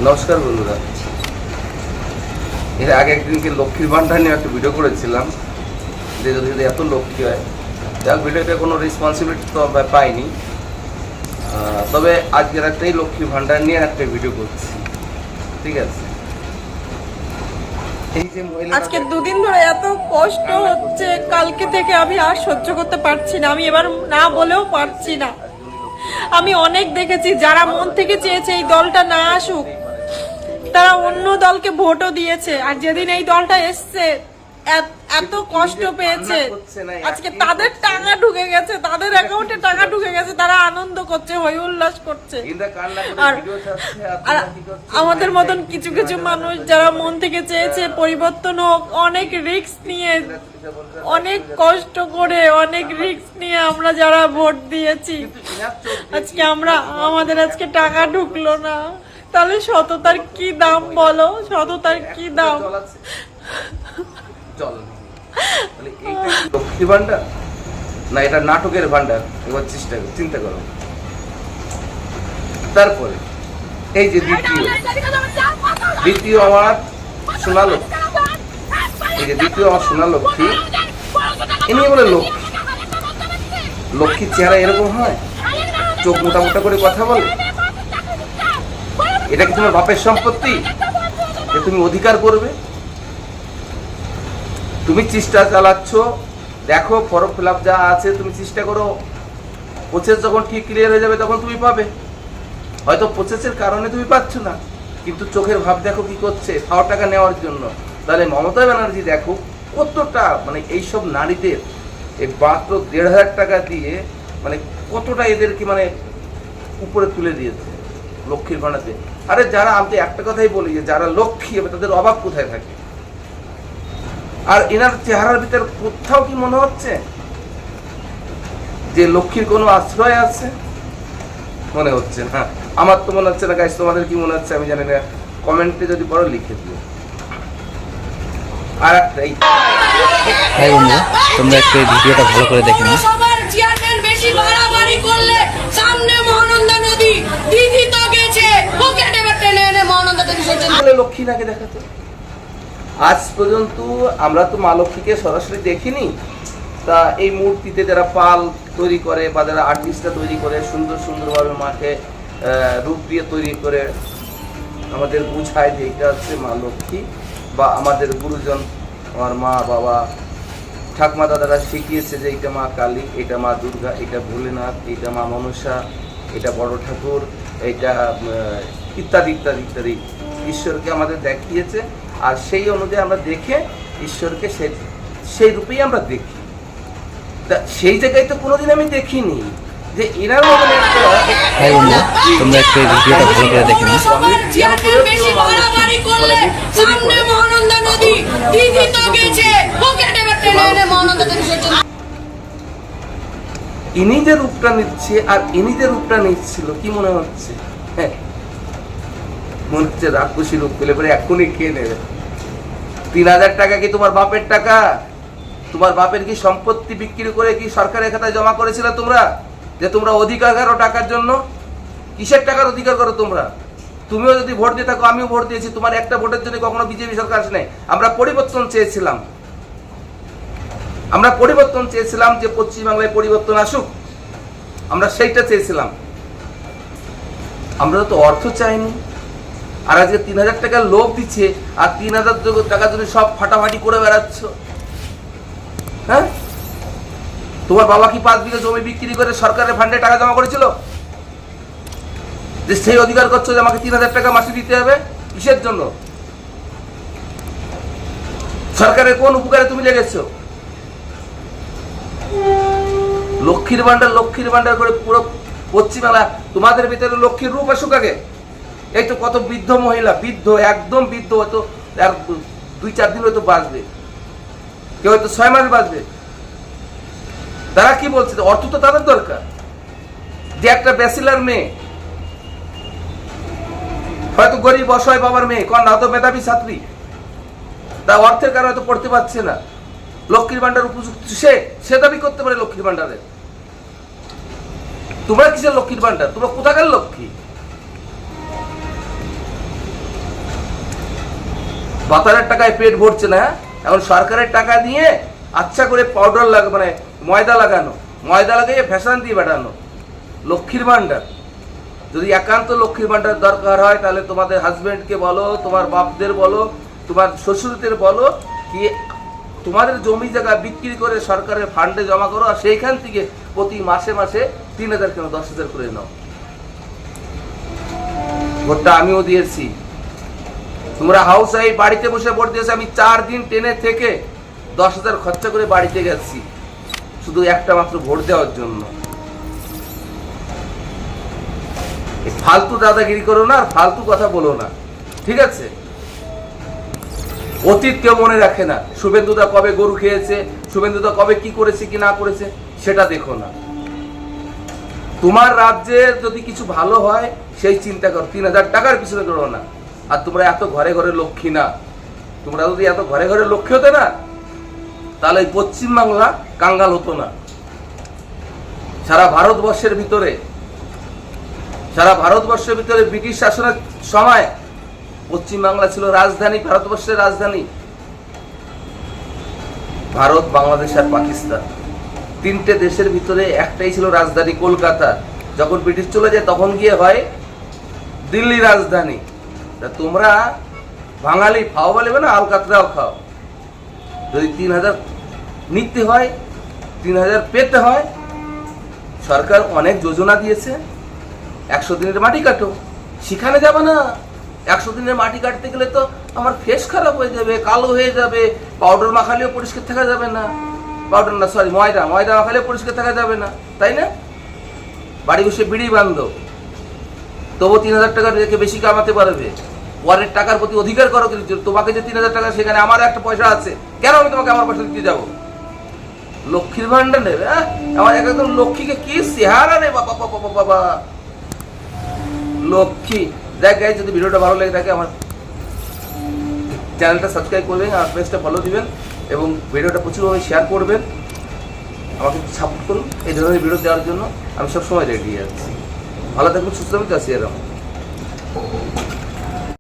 নমস্কার বন্ধুরা, এর আগে একদিনকে লক্ষ্মীর ভান্ডার নিয়ে একটা ভিডিও করেছিলাম যে যদি এত লক্ষ্মী হয়, যাক ভিডিওতে কোনো রেসপন্সিবিলিটি তো পাইনি। তবে আজকের একটাই লক্ষ্মীর ভান্ডার নিয়ে একটা ভিডিও করছি, ঠিক আছে? আজকে দুদিন ধরে এত কষ্ট হচ্ছে, কালকে থেকে আমি আর সহ্য করতে পারছি না। আমি এবার না বলেও পারছি না। আমি অনেক দেখেছি যারা মন থেকে চেয়েছে এই দলটা না আসুক, তারা অন্য দলকে ভোটও দিয়েছে। আর যেদিন এই দলটা এসছে এত কষ্ট পেয়েছে, আজকে তাদের টাকা ঢুকে গেছে, তাদের অ্যাকাউন্টে টাকা ঢুকে গেছে, তারা আনন্দ করছে, হই উল্লাস করছে। আর আমাদের মতন কিছু কিছু মানুষ যারা মন থেকে চেয়েছে পরিবর্তন হোক, অনেক রিস্ক নিয়ে, অনেক কষ্ট করে, অনেক রিস্ক নিয়ে আমরা যারা ভোট দিয়েছি, আজকে আমাদের আজকে টাকা ঢুকলো না। তাহলে সততার কি দাম বলো? সততার কি দাম? লক্ষ্মী ভান্ডার না, এটা নাটকের ভান্ডার? এবার চিন্তা করো। তারপরে এই যে দ্বিতীয় আমার সোনা লক্ষ্মী, এই যে দ্বিতীয় আমার সোনা লক্ষ্মী, ইনি বলে লক্ষ্মীর চেহারা এরকম হয়, চোখ মোটা মোটা করে কথা বলে। এটা কি তোমার বাপের সম্পত্তি যে তুমি অধিকার করবে? তুমি চেষ্টা চালাচ্ছ, দেখো ফর্ম ফিল আপ যা আছে তুমি চেষ্টা করো, প্রসেস যখন ঠিক ক্লিয়ার হয়ে যাবে তখন তুমি পাবে। হয়তো প্রসেসের কারণে তুমি পাচ্ছ না, কিন্তু চোখের ভাব দেখো কি করছে খাওয়ার টাকা নেওয়ার জন্য। তাহলে মমতা ব্যানার্জি দেখো কতটা, মানে এইসব নারীদের এই মাত্র ১,৫০০ টাকা দিয়ে মানে কতটা এদেরকে মানে উপরে তুলে দিয়েছে লক্ষ্মীর ভান্ডারে। আরে যারা, আমি তো একটা কথাই বলি যে যারা লক্ষ্মী হবে তাদের অভাব কোথায় থাকে? আর এনার চেহারার ভিতর কোথাও কি মনে হচ্ছে যে লক্ষ্মীর কোনো আশ্রয় আছে? মনে হচ্ছে না, আমার তো মনে হচ্ছে না। গাইস, তোমাদের কি মনে হচ্ছে আমি জানি না, কমেন্টে যদি পড়ো লিখে দিও। আর একটাই হাই বন্ধু, তোমরা একটু এই ভিডিওটা ভালো করে দেখে নাও। সবার চেয়ারম্যান বেশি বাড়াবাড়ি করলে সামনে মহানন্দা নদী, দিদি তো গেছে পকেটে টেনে এনে মহানন্দা থেকে সত্যি লক্ষ্মী নাকে দেখাতে। আজ পর্যন্ত আমরা তো মা লক্ষ্মীকে সরাসরি দেখিনি। তা এই মূর্তিতে যারা পাল তৈরি করে বা যারা আর্টিস্টরা তৈরি করে সুন্দর সুন্দরভাবে মাকে রূপ দিয়ে তৈরি করে আমাদের বুঝায় যে এটা হচ্ছে মা লক্ষ্মী, বা আমাদের গুরুজন, আমার মা বাবা ঠাকুমা দাদারা শিখিয়েছে যে এটা মা কালী, এটা মা দুর্গা, এটা ভোলেনাথ, এটা মা মনসা, এটা বড় ঠাকুর, এটা ইত্যাদি ইত্যাদি ইত্যাদি ঈশ্বরকে আমাদের দেখিয়েছে। আর সেই অনুযায়ী আমরা দেখে ঈশ্বরকে সেই রূপেই আমরা দেখি। তা সেই জায়গায় তো কোনোদিন আমি দেখিনি যে এনার মতন একটা। হাই বন্ধু, তোমরা একটু এই ভিডিওটা ভালো করে দেখে নাও। সবার চেয়ারম্যান বেশি বাড়াবাড়ি করলে সামনে মহানন্দা নদী, দিদি তো গেছে পকেটে টেনে এনে মহানন্দা থেকে সত্যি। ইনি যে রূপটা নিচ্ছে আর ইনি যে রূপটা নিচ্ছিল, কি মনে হচ্ছে? হ্যাঁ, মনে হচ্ছে রাক্ষসী রূপ পেলে পরে এখনই খেয়ে নেবে। ৩,০০০ টাকা কি তোমার বাপের টাকা? তোমার বাপের কি সম্পত্তি বিক্রি করে কি সরকারের খাতায় জমা করেছিল তোমরা? যে তোমরা অধিকার করো টাকার জন্য? কিসের টাকার অধিকার করো তোমরা? তুমিও যদি ভোট দিয়ে থাকো, আমিও ভোট দিয়েছি, তোমার একটা ভোটের জন্য কখনো বিজেপি সরকার আসে নাই। আমরা পরিবর্তন চেয়েছিলাম, আমরা পরিবর্তন চেয়েছিলাম যে পশ্চিমবাংলায় পরিবর্তন আসুক, আমরা সেইটা চেয়েছিলাম। আমরা তো অর্থ চাইনি। আর আজকে ৩,০০০ টাকার লোভ দিচ্ছে, আর ৩,০০০ টাকা যদি সব ফাটাফাটি করে বেড়াচ্ছ। হ্যাঁ, তোমার বাবা কি ৫ বিঘা জমি বিক্রি করে সরকারের ফান্ডে টাকা জমা করেছিল? যে সেই অধিকার করছো যে আমাকে ৩,০০০ টাকা মাসে দিতে হবে? কিসের জন্য? সরকারের কোন উপকারে তুমি লেগেছো? লক্ষ্মীর ভান্ডার করে পুরো পশ্চিমবাংলা, তোমাদের ভিতরে লক্ষ্মীর রূপ আসুক আগে। এই তো কত বৃদ্ধ মহিলা, বৃদ্ধ একদম বৃদ্ধ, হয়তো আর ২-৪ দিন হয়তো বাঁচবে, কেউ হয়তো ৬ মাস বাঁচবে। তারা কি বলছে? অর্থ তো তাদের দরকার। যে একটা ব্যাচেলার মেয়ে, হয়তো গরিব অসহায় বাবার মেয়ে, কন্যা, হয়তো মেধাবী ছাত্রী, তা অর্থের কারণে হয়তো পড়তে পারছে না, লক্ষ্মীর ভান্ডার উপযুক্ত সে দাবি করতে পারে লক্ষ্মীর ভান্ডারে। তোমরা কিসের লক্ষ্মীর ভান্ডার? তোমরা কোথাকার লক্ষ্মী? বাতারের টাকায় পেট ভরছে না, এখন সরকারের টাকা দিয়ে আচ্ছা করে পাউডার মানে ময়দা লাগানো, ময়দা লাগিয়ে ফ্যাশন দিয়ে বেড়ানো। লক্ষ্মীর ভান্ডার, যদি একান্ত লক্ষ্মীর ভান্ডার দরকার হয় তাহলে তোমাদের হাজবেন্ডকে বলো, তোমার বাপদের বলো, তোমার শ্বশুরদের বলো কি তোমাদের জমি জায়গা বিক্রি করে সরকারের ফান্ডে জমা করো, আর সেইখান থেকে প্রতি মাসে মাসে 3,000 কেন 10,000 করে নাও। ভোটটা আমিও দিয়েছি, তোমরা হাউস ওয়াইফ বাড়িতে বসে ভোট দিয়েছো। আমি 4 দিন ট্রেনে থেকে 10,000 খরচা করে বাড়িতে গেছি শুধু একটা মাত্র ভোট দেওয়ার জন্য। ফালতু দাদাগিরি করো না, আর ফালতু কথা বলো না, ঠিক আছে? অতীত কেউ মনে রাখে না। শুভেন্দুদা কবে গরু খেয়েছে, শুভেন্দুদা কবে কি করেছে কি না করেছে সেটা দেখো না। তোমার রাজ্যে যদি কিছু ভালো হয় সেই চিন্তা করো, 3,000 টাকার পিছনে করো না। আর তোমরা এত ঘরে ঘরে লক্ষ্মী না, তোমরা যদি এত ঘরে ঘরে লক্ষ্মী হতে না তাহলে এই পশ্চিমবাংলা কাঙ্গাল হতো না। সারা ভারতবর্ষের ভিতরে ব্রিটিশ শাসনের সময় পশ্চিমবাংলা ছিল রাজধানী, ভারতবর্ষের রাজধানী। ভারত, বাংলাদেশ আর পাকিস্তান, 3টে দেশের ভিতরে একটাই ছিল রাজধানী কলকাতা। যখন ব্রিটিশ চলে যায় তখন গিয়ে হয় দিল্লি রাজধানী। তা তোমরা বাঙালি খাও বলে না, আলকাতরাও খাও। যদি 3,000 নিতে হয়, 3,000 পেতে হয়, সরকার অনেক যোজনা দিয়েছে। 100 দিনের মাটি কাটো, সেখানে যাবে না। 100 দিনের মাটি কাটতে গেলে তো আমার ফেস খারাপ হয়ে যাবে, কালো হয়ে যাবে, পাউডার মাখালেও পরিষ্কার থাকা যাবে না, ময়দা মাখালেও পরিষ্কার থাকা যাবে না, তাই না? বাড়ি বসে বিড়ি বান্ধব, তবু 3,000 টাকা রেখে বেশি কামাতে পারবে। পরের টাকার প্রতি অধিকার করো, কিন্তু তোমাকে যে 3,000 টাকা, সেখানে আমার একটা পয়সা আছে, কেন আমি তোমাকে আমার পয়সা দিতে যাবো? লক্ষ্মীর ভান্ডার নেবে, আমার একদম লক্ষ্মীকে কি চেহারা রে বাবা বাবা বাবা, লক্ষ্মী। দেখ গাইস, যদি ভিডিওটা ভালো লেগে থাকে আমার চ্যানেলটা সাবস্ক্রাইব করবেন, আমার পেজটা ফলো দিবেন এবং ভিডিওটা প্রচুরভাবে শেয়ার করবেন। আমাকে সাপোর্ট করুন এই ধরনের ভিডিও দেওয়ার জন্য। আমি সবসময় রেডি আছি। ভালো থাকবেন, সুস্থ থাকবেন, আসি এরকম।